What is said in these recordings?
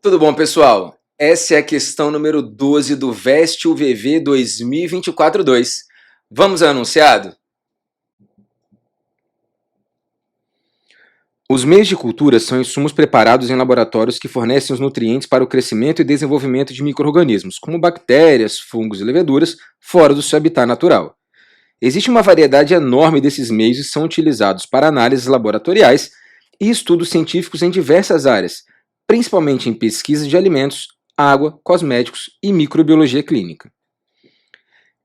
Tudo bom, pessoal? Essa é a questão número 12 do VEST UVV 2024-2. Vamos ao enunciado? Os meios de cultura são insumos preparados em laboratórios que fornecem os nutrientes para o crescimento e desenvolvimento de micro-organismos, como bactérias, fungos e leveduras, fora do seu habitat natural. Existe uma variedade enorme desses meios e são utilizados para análises laboratoriais e estudos científicos em diversas áreas, principalmente em pesquisa de alimentos, água, cosméticos e microbiologia clínica.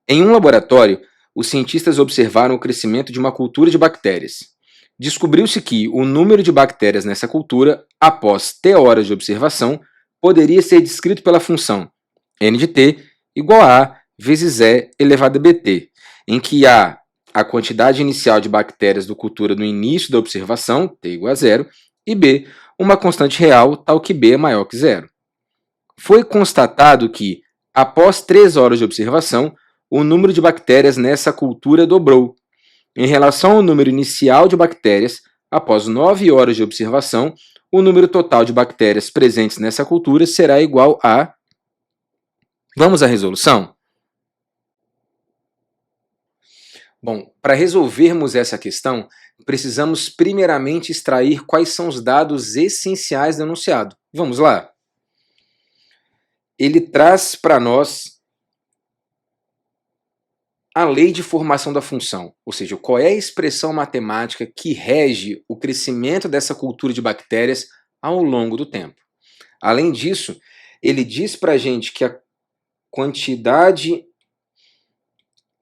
Em um laboratório, os cientistas observaram o crescimento de uma cultura de bactérias. Descobriu-se que o número de bactérias nessa cultura, após T horas de observação, poderia ser descrito pela função n de t igual a A vezes E elevado a bt, em que A, a quantidade inicial de bactérias do cultura no início da observação, t igual a zero, e B, uma constante real, tal que B é maior que zero. Foi constatado que, após 3 horas de observação, o número de bactérias nessa cultura dobrou. Em relação ao número inicial de bactérias, após 9 horas de observação, o número total de bactérias presentes nessa cultura será igual a... Vamos à resolução? Bom, para resolvermos essa questão, precisamos primeiramente extrair quais são os dados essenciais do enunciado. Vamos lá? Ele traz para nós a lei de formação da função, ou seja, qual é a expressão matemática que rege o crescimento dessa cultura de bactérias ao longo do tempo. Além disso, ele diz para a gente que a quantidade...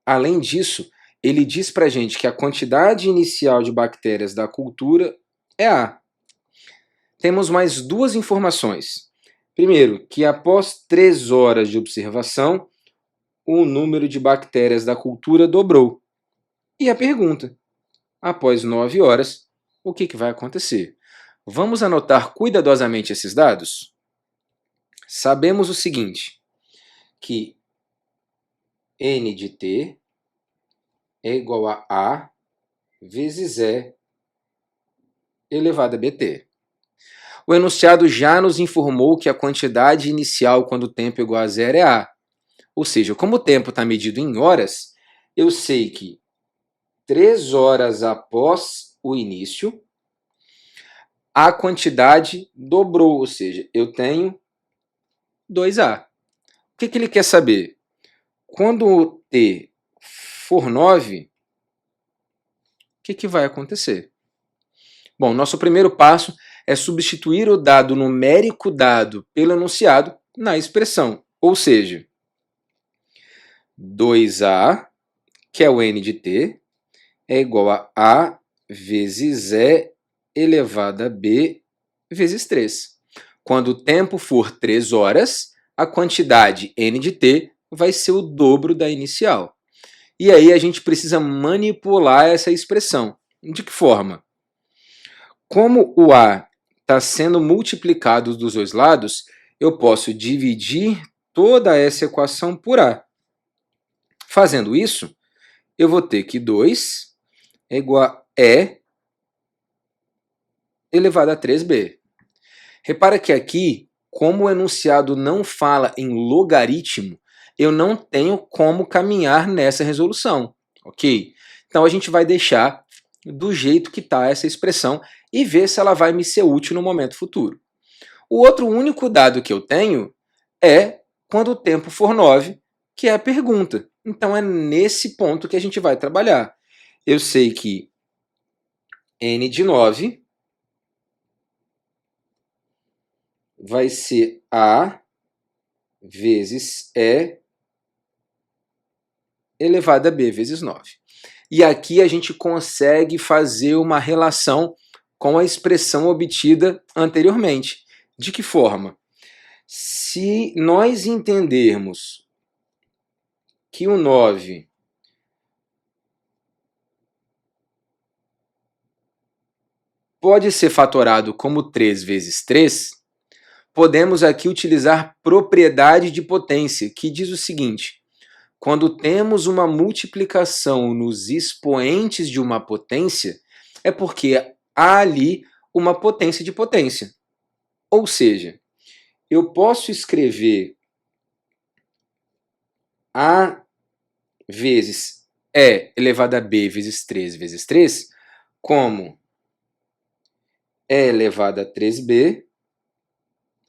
Além disso, ele diz para a gente que a quantidade inicial de bactérias da cultura é A. Temos mais duas informações. Primeiro, que após 3 horas de observação, o número de bactérias da cultura dobrou. E a pergunta, após 9 horas, o que vai acontecer? Vamos anotar cuidadosamente esses dados? Sabemos o seguinte, que n de t é igual a A vezes E elevado a bt. O enunciado já nos informou que a quantidade inicial quando o tempo é igual a zero é A. Ou seja, como o tempo está medido em horas, eu sei que 3 horas após o início, a quantidade dobrou, ou seja, eu tenho 2A. O que ele quer saber? Quando o t for 9, o que vai acontecer? Bom, nosso primeiro passo é substituir o dado numérico dado pelo enunciado na expressão, ou seja, 2A, que é o n de t, é igual a A vezes E elevado a B vezes 3. Quando o tempo for 3 horas, a quantidade n de t vai ser o dobro da inicial. E aí a gente precisa manipular essa expressão. De que forma? Como o A está sendo multiplicado dos dois lados, eu posso dividir toda essa equação por A. Fazendo isso, eu vou ter que 2 é igual a E elevado a 3B. Repara que aqui, como o enunciado não fala em logaritmo, eu não tenho como caminhar nessa resolução, ok? Então a gente vai deixar do jeito que está essa expressão e ver se ela vai me ser útil no momento futuro. O outro único dado que eu tenho é quando o tempo for 9, que é a pergunta. Então é nesse ponto que a gente vai trabalhar. Eu sei que n de 9 vai ser A vezes E elevado a B vezes 9. E aqui a gente consegue fazer uma relação com a expressão obtida anteriormente. De que forma? Se nós entendermos que o 9 pode ser fatorado como 3 vezes 3, podemos aqui utilizar propriedade de potência, que diz o seguinte: quando temos uma multiplicação nos expoentes de uma potência, é porque há ali uma potência de potência. Ou seja, eu posso escrever A vezes E elevado a B vezes 3 como E elevado a 3B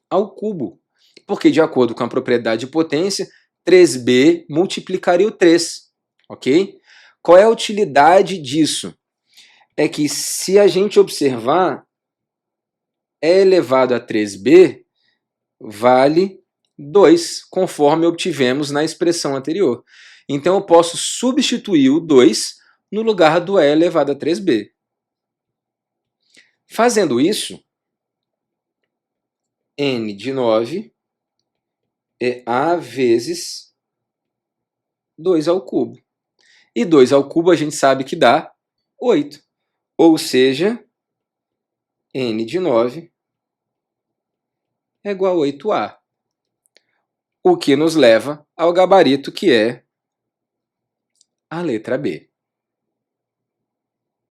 ao cubo. Porque, de acordo com a propriedade de potência, 3B multiplicaria o 3, ok? Qual é a utilidade disso? É que se a gente observar, E elevado a 3B vale 2, conforme obtivemos na expressão anterior. Então eu posso substituir o 2 no lugar do E elevado a 3B. Fazendo isso, N de 9 é A vezes 2 ao cubo. E 2 ao cubo a gente sabe que dá 8. Ou seja, N de 9 é igual a 8A. O que nos leva ao gabarito, que é a letra B.